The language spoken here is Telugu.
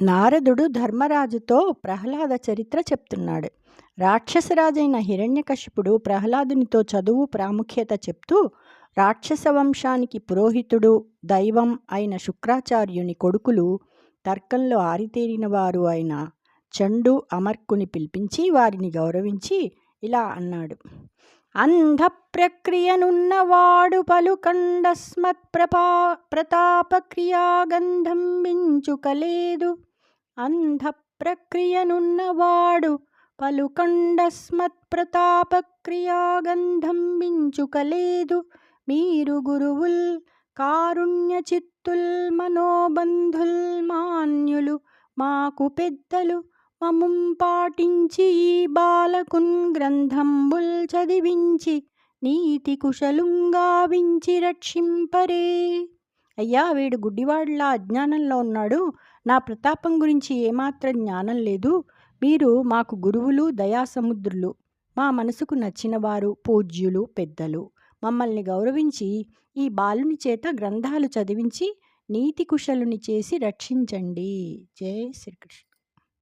నారదుడు ధర్మరాజుతో ప్రహ్లాద చరిత్ర చెప్తున్నాడు. రాక్షసరాజైన హిరణ్యకశిపుడు ప్రహ్లాదునితో చదువు ప్రాముఖ్యత చెప్తూ, రాక్షస వంశానికి పురోహితుడు, దైవం అయిన శుక్రాచార్యుని కొడుకులు, తర్కంలో ఆరితేరినవారు అయిన చండు, అమర్కుని పిలిపించి వారిని గౌరవించి ఇలా అన్నాడు: అంధ ప్రక్రియనున్నవాడు పలుకండస్మత్ ప్రతాపక్రియాగంధం మించుకలేదు. అంధ ప్రక్రియనున్నవాడు పలుకండస్మత్ ప్రతాపక్రియాగంధం మించుకలేదు. మీరు గురువుల్ కారుణ్య చిత్తుల్ మనోబంధుల్ మాన్యులు మాకు పెద్దలు. మముం పాటించి ఈ బాలకున్ గ్రంథంబుల్ చదివించి నీతి కుశలుంగావించి రక్షింపరే. అయ్యా, వీడు గుడ్డివాడిలా అజ్ఞానంలో ఉన్నాడు. నా ప్రతాపం గురించి ఏమాత్రం జ్ఞానం లేదు. మీరు మాకు గురువులు, దయాసముద్రులు, మా మనసుకు నచ్చినవారు, పూజ్యులు, పెద్దలు. మమ్మల్ని గౌరవించి ఈ బాలుని చేత గ్రంథాలు చదివించి నీతి కుశలుని చేసి రక్షించండి. జై శ్రీకృష్ణ.